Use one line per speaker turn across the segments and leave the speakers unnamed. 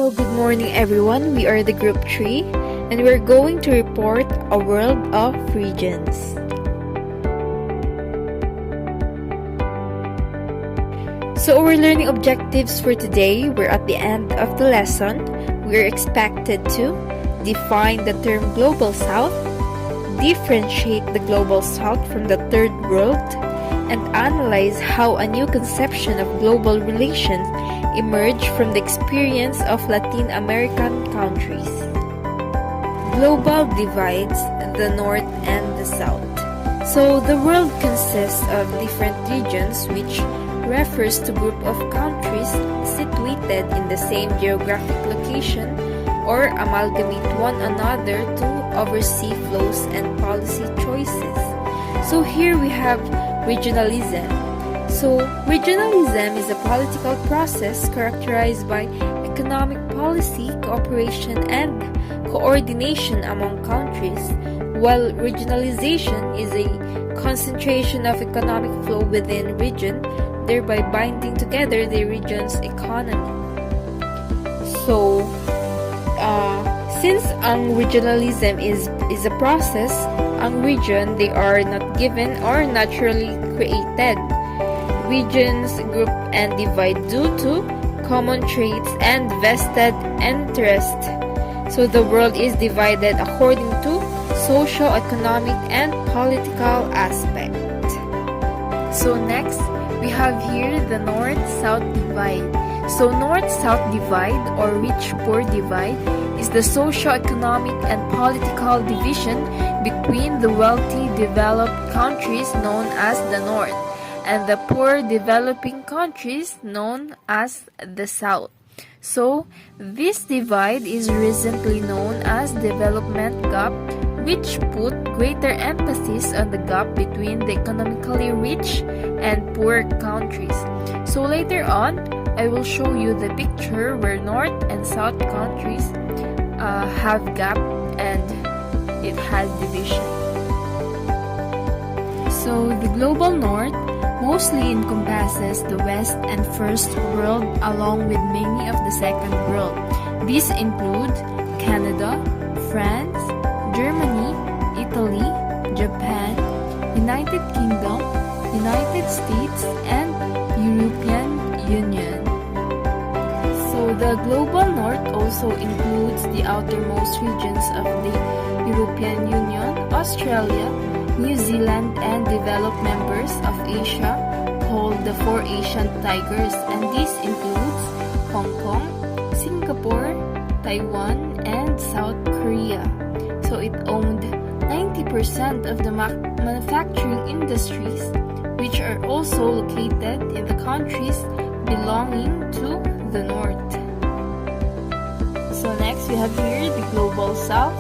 So good morning everyone, we are the group 3 and we're going to report a world of regions. So our learning objectives for today, we're at the end of the lesson. We're expected to define the term Global South, differentiate the Global South from the Third World, and analyze how a new conception of global relations emerged from the experience of Latin American countries. Global divides the North and the South. So the world consists of different regions, which refers to group of countries situated in the same geographic location or amalgamate one another to oversee flows and policy choices. So here we have regionalism. So regionalism is a political process characterized by economic policy, cooperation, and coordination among countries, while regionalization is a concentration of economic flow within region, thereby binding together the region's economy. So, since ang regionalism is a process, ang region, they are not given or naturally created. Regions group and divide due to common traits and vested interest. So the world is divided according to socio-economic and political aspect. So next, we have here the North-South divide. So North-South divide or rich-poor divide is the socio-economic and political division between the wealthy developed countries known as the North and the poor developing countries known as the South. So this divide is recently known as development gap, which put greater emphasis on the gap between the economically rich and poor countries. So later on, I will show you the picture where North and South countries have gap and it has division. So the global North mostly encompasses the West and First World along with many of the Second World. These include Canada, France, Germany, Italy, Japan, United Kingdom, United States, and European Union. So the global North also includes the outermost regions of the European Union, Australia, New Zealand, and developed members of Asia called the Four Asian Tigers, and this includes Hong Kong, Singapore, Taiwan, and South Korea. So it owned 90% of the manufacturing industries, which are also located in the countries belonging to the North. So next we have here the Global South.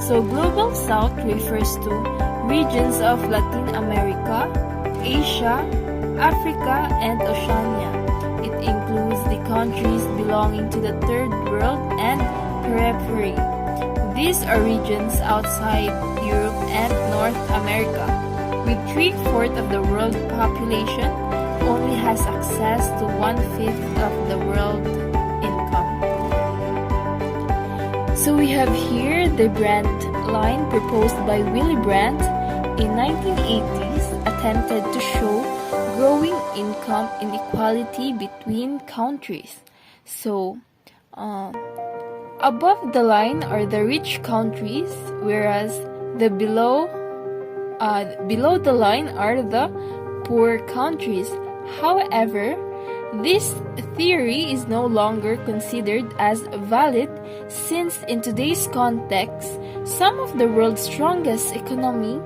So Global South refers to regions of Latin America, Asia, Africa, and Oceania. It includes the countries belonging to the Third World and Periphery. These are regions outside Europe and North America, with 3/4 of the world population only has access to 1/5 of the world income. So we have here the Brandt line proposed by Willy Brandt in 1980s attempted to show growing income inequality between countries. So, above the line are the rich countries, whereas the below the line are the poor countries. However, this theory is no longer considered as valid since in today's context, some of the world's strongest economies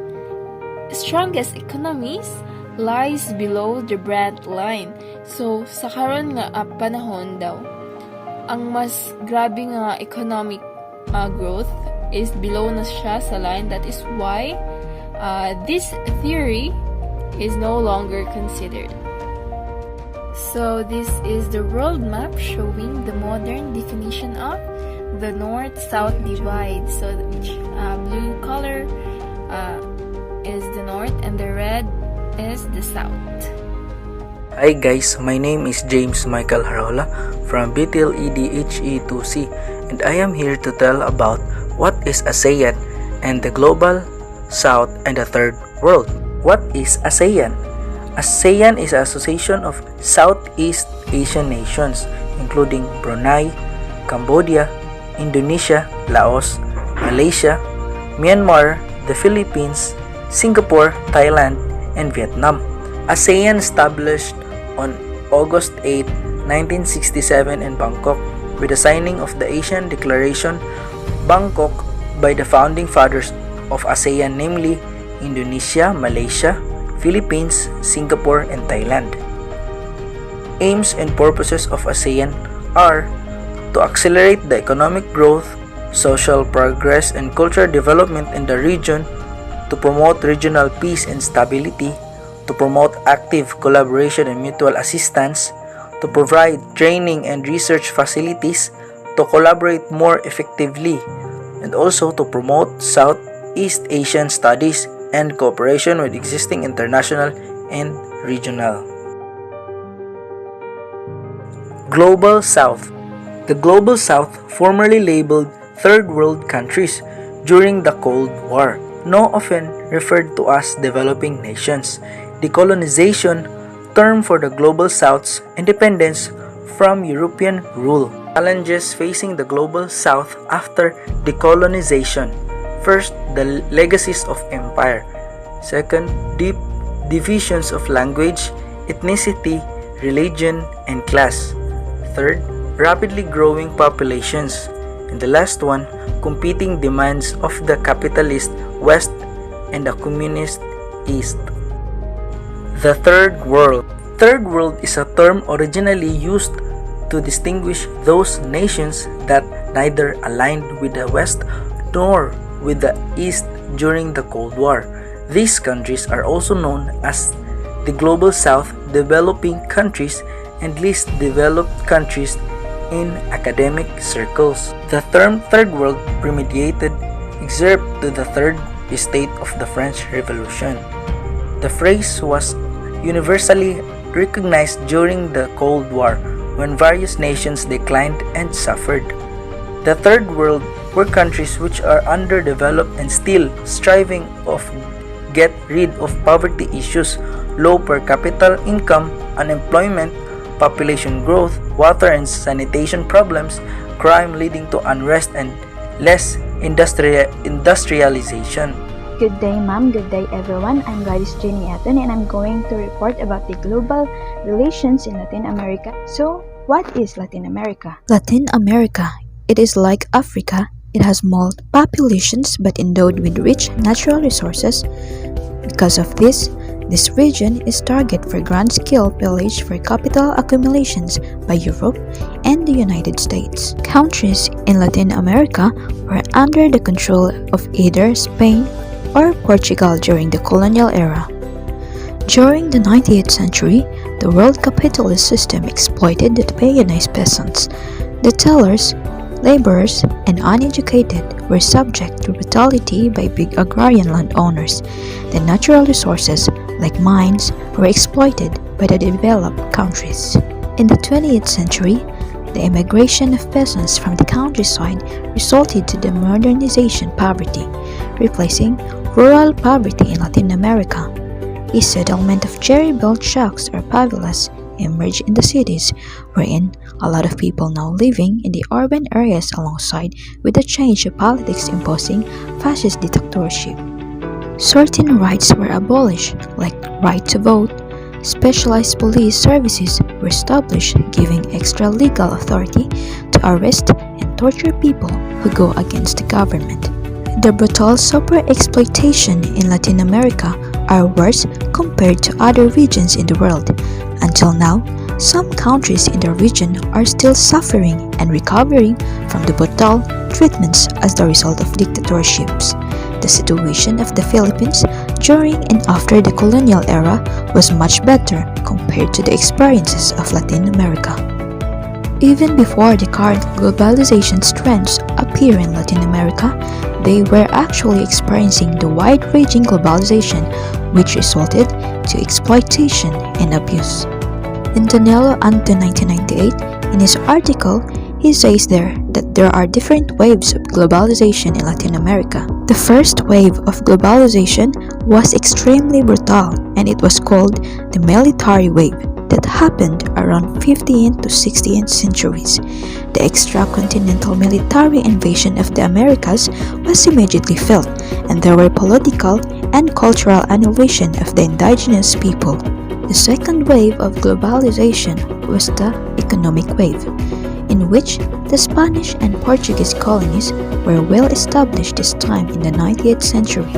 lies below the Brandt line. So, sa karon nga panahon daw, ang mas grabe nga economic growth is below na siya sa line. That is why this theory is no longer considered. So this is the world map showing the modern definition of the North-South divide. So which blue color is the North and the red is the South.
Hi guys, my name is James Michael Harola from BTLEDHE2C and I am here to tell about what is ASEAN and the Global South and the Third World. What is ASEAN? ASEAN is an association of Southeast Asian nations including Brunei, Cambodia, Indonesia, Laos, Malaysia, Myanmar, the Philippines, Singapore, Thailand, and Vietnam. ASEAN established on August 8, 1967 in Bangkok with the signing of the Asian Declaration Bangkok by the founding fathers of ASEAN, namely Indonesia, Malaysia, Philippines, Singapore, and Thailand. Aims and purposes of ASEAN are to accelerate the economic growth, social progress, and cultural development in the region, to promote regional peace and stability, to promote active collaboration and mutual assistance, to provide training and research facilities, to collaborate more effectively, and also to promote Southeast Asian studies and cooperation with existing international and regional. Global South. The Global South, formerly labeled Third World countries during the Cold War, now often referred to as developing nations. Decolonization, term for the Global South's independence from European rule. Challenges facing the Global South after decolonization. First, the legacies of empire. Second, deep divisions of language, ethnicity, religion, and class. Third, rapidly growing populations. And the last one, competing demands of the capitalist West and the communist East. The Third World. Third World is a term originally used to distinguish those nations that neither aligned with the West nor with the East during the Cold War. These countries are also known as the Global South, developing countries, and least developed countries in academic circles. The term Third World premeditated excerpt to the third estate of the French Revolution. The phrase was universally recognized during the Cold War when various nations declined and suffered. The Third World were countries which are underdeveloped and still striving to get rid of poverty issues, low per capita income, unemployment, population growth, water and sanitation problems, crime leading to unrest, and less industrialization.
Good day, ma'am. Good day, everyone. I'm Gladys Jenny Eton, and I'm going to report about the global relations in Latin America. So, what is Latin America?
Latin America. It is like Africa. It has small populations but endowed with rich natural resources. Because of this region is target for grand-scale pillage for capital accumulations by Europe and the United States. Countries in Latin America were under the control of either Spain or Portugal during the colonial era. During the 19th century, the world capitalist system exploited the paganized peasants. The tellers, laborers, and uneducated were subject to brutality by big agrarian landowners. The natural resources, like mines, were exploited by the developed countries. In the 20th century, the immigration of peasants from the countryside resulted to the modernization poverty, replacing rural poverty in Latin America. A settlement of jerry-built shacks or favelas emerged in the cities, wherein a lot of people now living in the urban areas alongside with the change of politics imposing fascist dictatorship. Certain rights were abolished, like right to vote. Specialized police services were established, giving extra legal authority to arrest and torture people who go against the government. The brutal super-exploitation in Latin America are worse compared to other regions in the world. Until now, some countries in the region are still suffering and recovering from the brutal treatments as the result of dictatorships. The situation of the Philippines during and after the colonial era was much better compared to the experiences of Latin America. Even before the current globalization trends appear in Latin America, they were actually experiencing the wide-ranging globalization which resulted to exploitation and abuse. In Danilo Anton 1998, in his article, he says there that there are different waves of globalization in Latin America. The first wave of globalization was extremely brutal, and it was called the military wave that happened around 15th to 16th centuries. The extracontinental military invasion of the Americas was immediately felt, and there were political and cultural annihilation of the indigenous people. The second wave of globalization was the economic wave, in which the Spanish and Portuguese colonies were well established this time in the 19th century.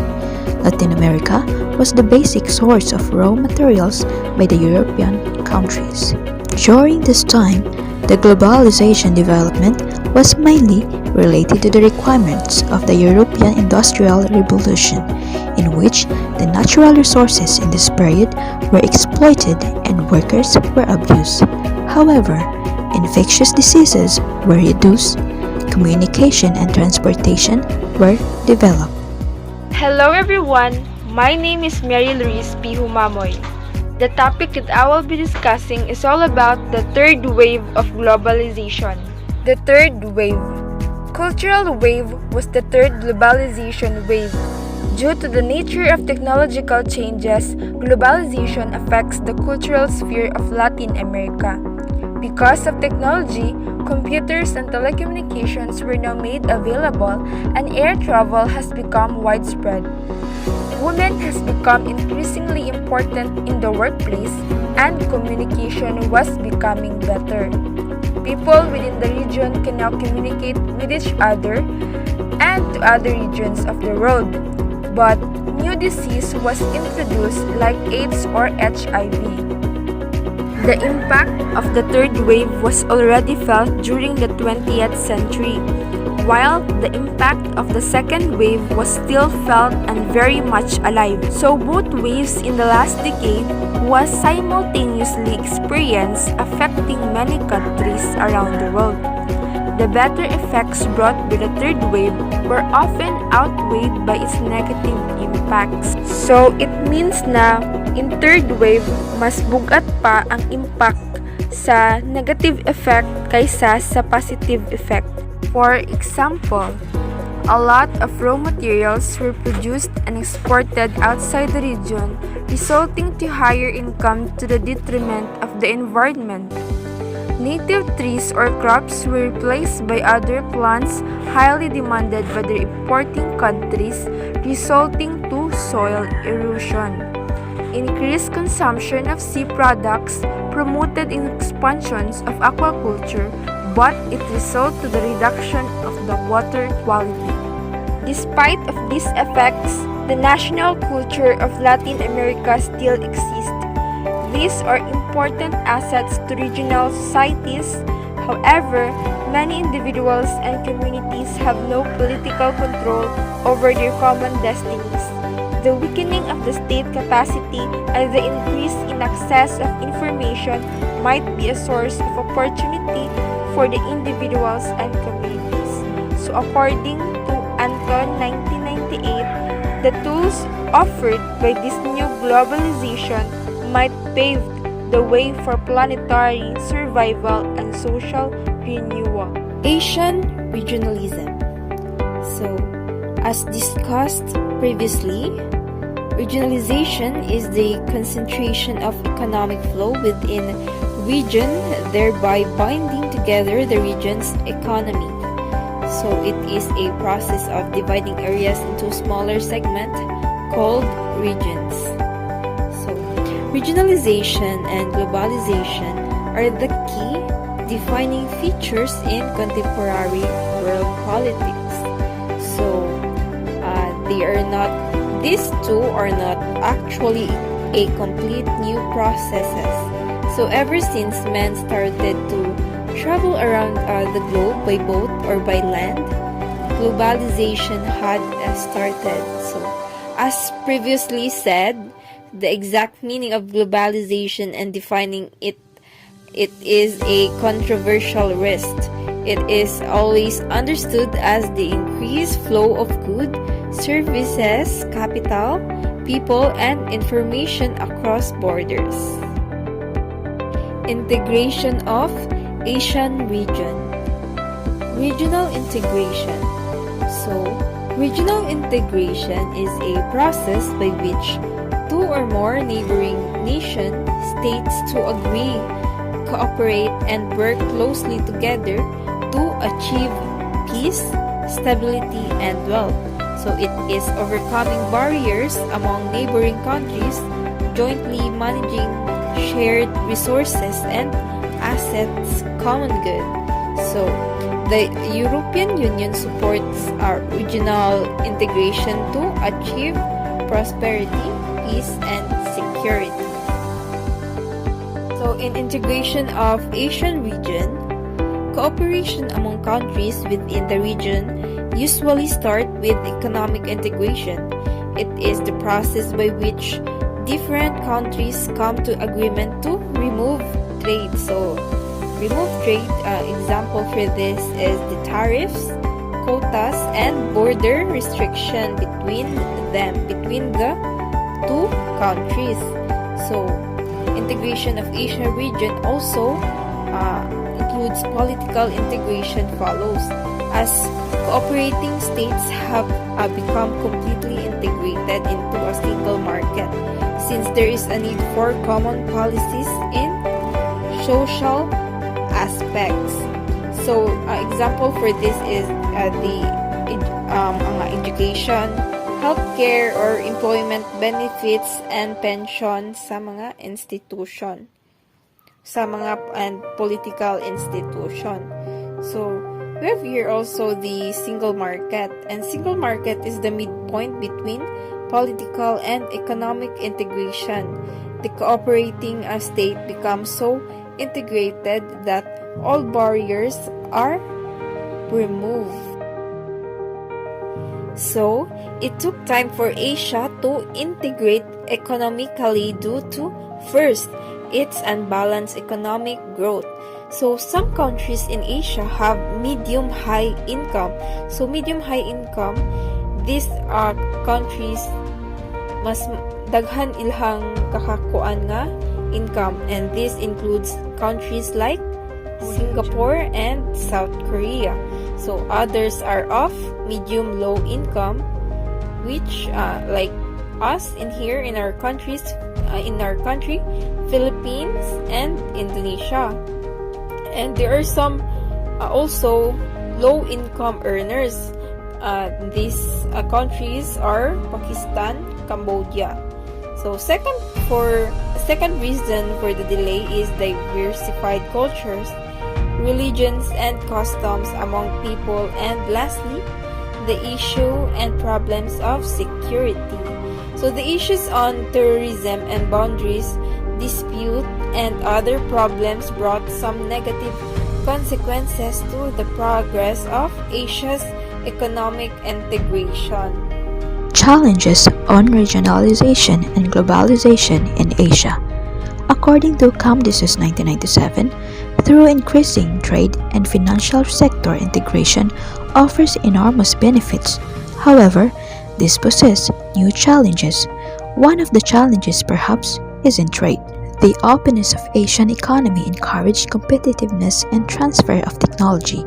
Latin America was the basic source of raw materials by the European countries. During this time, the globalization development was mainly related to the requirements of the European Industrial Revolution, in which the natural resources in this period were exploited and workers were abused. However, infectious diseases were reduced, communication and transportation were developed.
Hello everyone, my name is Mary Louise P. Humamoy. The topic that I will be discussing is all about the third wave of globalization. The third wave. Cultural wave was the third globalization wave. Due to the nature of technological changes, globalization affects the cultural sphere of Latin America. Because of technology, computers and telecommunications were now made available and air travel has become widespread. Women has become increasingly important in the workplace and communication was becoming better. People within the region can now communicate with each other and to other regions of the world. But new disease was introduced like AIDS or HIV. The impact of the third wave was already felt during the 20th century, while the impact of the second wave was still felt and very much alive. So both waves in the last decade was simultaneously experienced, affecting many countries around the world. The better effects brought by the third wave were often outweighed by its negative impacts. So it means na in third wave, mas bugat pa ang impact sa negative effect kaysa sa positive effect. For example, a lot of raw materials were produced and exported outside the region, resulting to higher income to the detriment of the environment. Native trees or crops were replaced by other plants highly demanded by the importing countries, resulting to soil erosion. Increased consumption of sea products promoted expansions of aquaculture, but it resulted to the reduction of the water quality. Despite of these effects, the national culture of Latin America still exists. These are important assets to regional societies. However, many individuals and communities have no political control over their common destinies. The weakening of the state capacity and the increase in access of information might be a source of opportunity for the individuals and communities. So according to Anton 1998, the tools offered by this new globalization might pave the way for planetary survival and social renewal.
Asian regionalism. So, as discussed previously, regionalization is the concentration of economic flow within region, thereby binding together the region's economy. So it is a process of dividing areas into smaller segments called regions. So regionalization and globalization are the key defining features in contemporary world politics. So these two are not actually a complete new processes. So ever since man started to travel around the globe by boat or by land, globalization had started. So as previously said, the exact meaning of globalization and defining it is a controversial risk. It is always understood as the increased flow of goods, services, capital, people, and information across borders. Integration of Asian region. Regional integration. So, regional integration is a process by which two or more neighboring nation states to agree, cooperate, and work closely together to achieve peace, stability, and wealth. So it is overcoming barriers among neighboring countries, jointly managing shared resources and assets, common good. So the European Union supports our regional integration to achieve prosperity, peace, and security. So in integration of Asian region, cooperation among countries within the region usually start with economic integration. It is the process by which different countries come to agreement to remove trade. So, remove trade, example for this is the tariffs, quotas, and border restriction between the two countries. So, integration of Asia region also includes political integration follows, as cooperating states have become completely integrated into a single market, since there is a need for common policies in social aspects. So, example for this is education, healthcare or employment benefits, and pension sa mga institution, and political institution. So, we have here also the single market, and single market is the midpoint between political and economic integration. The cooperating state becomes so integrated that all barriers are removed. So, it took time for Asia to integrate economically due to, first, its unbalanced economic growth. So, some countries in Asia have medium-high income. So, medium-high income, these are countries mas daghan ilhang kakakuan nga income, and this includes countries like Singapore and South Korea. So, others are of medium-low income, which like us in our country, Philippines and Indonesia. And there are some also low-income earners. These countries are Pakistan, Cambodia. So second reason for the delay is diversified cultures, religions, and customs among people, and lastly, the issue and problems of security. So the issues on terrorism and boundaries dispute and other problems brought some negative consequences to the progress of Asia's economic integration.
Challenges on regionalization and globalization in Asia. According to ComDis's 1997, through increasing trade and financial sector integration offers enormous benefits. However, this poses new challenges. One of the challenges perhaps is in trade. The openness of Asian economy encouraged competitiveness and transfer of technology.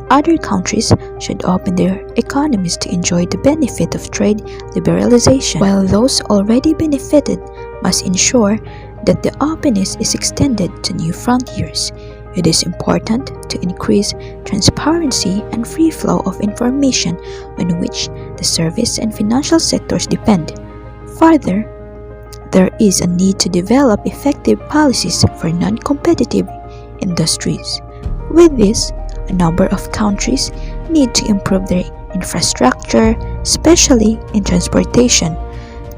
Other countries should open their economies to enjoy the benefit of trade liberalization, while those already benefited must ensure that the openness is extended to new frontiers. It is important to increase transparency and free flow of information on which the service and financial sectors depend. Further, there is a need to develop effective policies for non-competitive industries. With this, a number of countries need to improve their infrastructure, especially in transportation,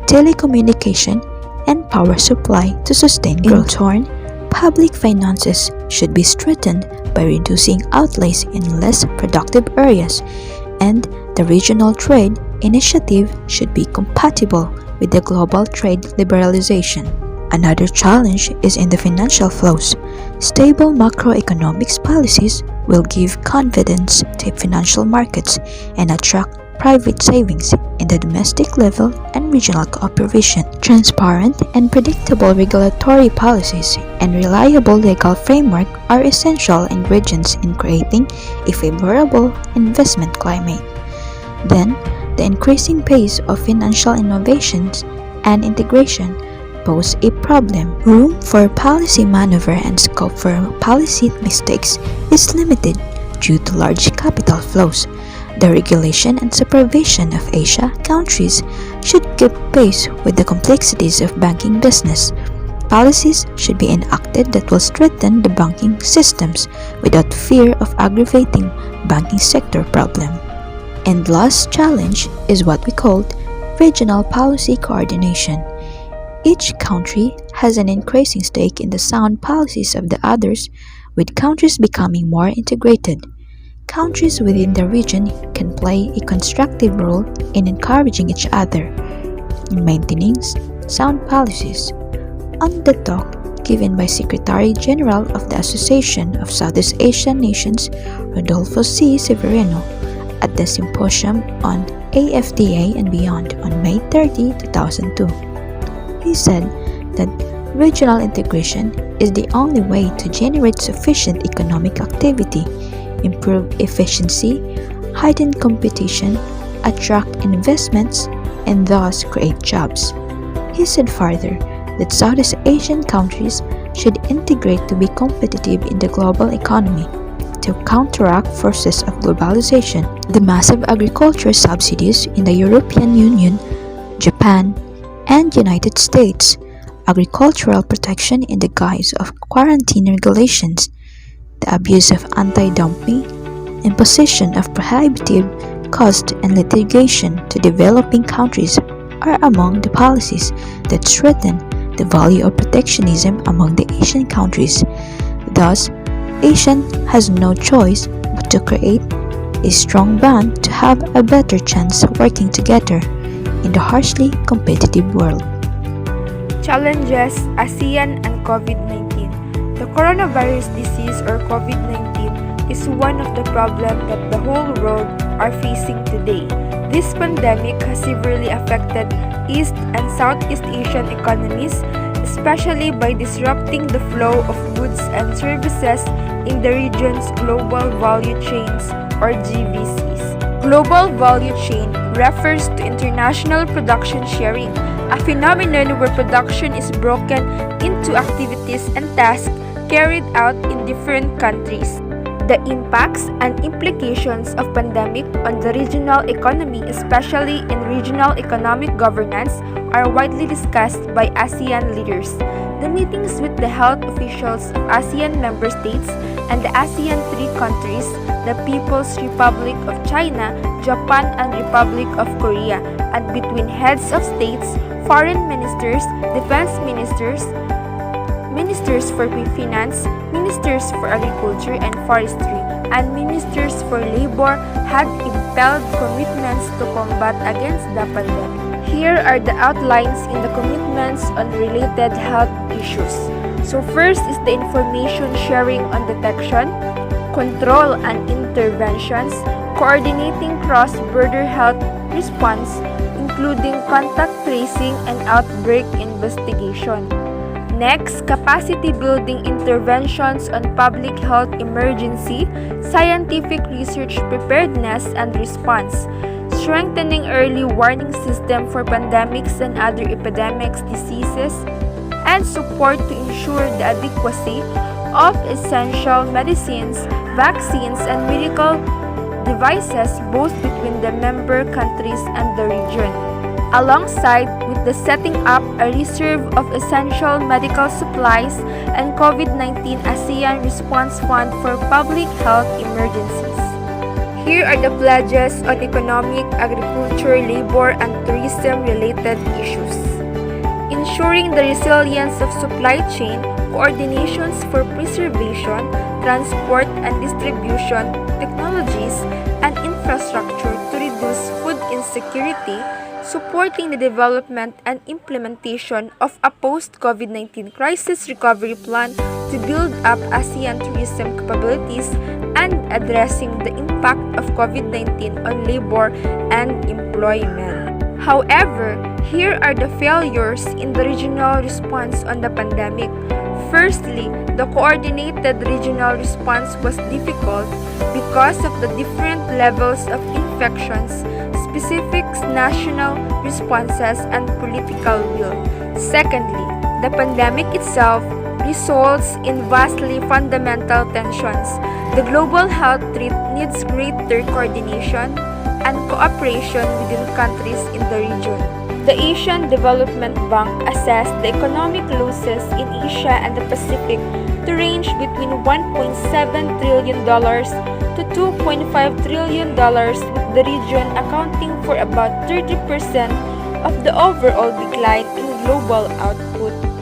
telecommunication, and power supply to sustain growth. In turn, public finances should be strengthened by reducing outlays in less productive areas, and the regional trade initiative should be compatible with the global trade liberalization. Another challenge is in the financial flows. Stable macroeconomics policies will give confidence to financial markets and attract private savings in the domestic level and regional cooperation. Transparent and predictable regulatory policies and reliable legal framework are essential ingredients in creating a favorable investment climate. Then, the increasing pace of financial innovations and integration pose a problem. Room for policy maneuver and scope for policy mistakes is limited due to large capital flows. The regulation and supervision of Asia countries should keep pace with the complexities of banking business. Policies should be enacted that will strengthen the banking systems without fear of aggravating banking sector problem. And last challenge is what we called regional policy coordination. Each country has an increasing stake in the sound policies of the others, with countries becoming more integrated. Countries within the region can play a constructive role in encouraging each other in maintaining sound policies. On the talk given by Secretary General of the Association of Southeast Asian Nations, Rodolfo C. Severino, at the Symposium on AFTA and Beyond on May 30, 2002. He said that regional integration is the only way to generate sufficient economic activity, improve efficiency, heighten competition, attract investments, and thus create jobs. He said further that Southeast Asian countries should integrate to be competitive in the global economy to counteract forces of globalization. The massive agriculture subsidies in the European Union, Japan, and United States, agricultural protection in the guise of quarantine regulations, the abuse of anti-dumping, imposition of prohibitive cost and litigation to developing countries are among the policies that threaten the value of protectionism among the Asian countries. Thus, ASEAN has no choice but to create a strong bond to have a better chance working together in the harshly competitive world.
Challenges ASEAN and COVID-19. The coronavirus disease or COVID-19 is one of the problems that the whole world are facing today. This pandemic has severely affected East and Southeast Asian economies, especially by disrupting the flow of goods and services in the region's global value chains or GVCs. Global value chain refers to international production sharing, a phenomenon where production is broken into activities and tasks carried out in different countries. The impacts and implications of pandemic on the regional economy, especially in regional economic governance, are widely discussed by ASEAN leaders. The meetings with the health officials of ASEAN member states and the ASEAN 3 countries, the People's Republic of China, Japan, and Republic of Korea, and between heads of states, foreign ministers, defense ministers, ministers for finance, ministers for agriculture and forestry, and ministers for labor had impelled commitments to combat against the pandemic. Here are the outlines in the commitments on related health issues. So first is the information sharing on detection, control and interventions, coordinating cross-border health response, including contact tracing and outbreak investigation. Next, capacity building interventions on public health emergency, scientific research preparedness and response, strengthening early warning system for pandemics and other epidemics diseases, and support to ensure the adequacy of essential medicines, vaccines, and medical devices both between the member countries and the region, alongside with the setting up a reserve of essential medical supplies and COVID-19 ASEAN Response Fund for public health emergencies. Here are the pledges on economic, agriculture, labor, and tourism-related issues. Ensuring the resilience of supply chain, coordinations for preservation, transport and distribution, technologies, and infrastructure to reduce food insecurity security, supporting the development and implementation of a post-COVID-19 crisis recovery plan to build up ASEAN tourism capabilities, and addressing the impact of COVID-19 on labor and employment. However, here are the failures in the regional response on the pandemic. Firstly, the coordinated regional response was difficult because of the different levels of infections, specific national responses, and political will. Secondly, the pandemic itself results in vastly fundamental tensions. The global health threat needs greater coordination and cooperation within countries in the region. The Asian Development Bank assessed the economic losses in Asia and the Pacific to range between $1.7 trillion to $2.5 trillion, with the region accounting for about 30% of the overall decline in global output.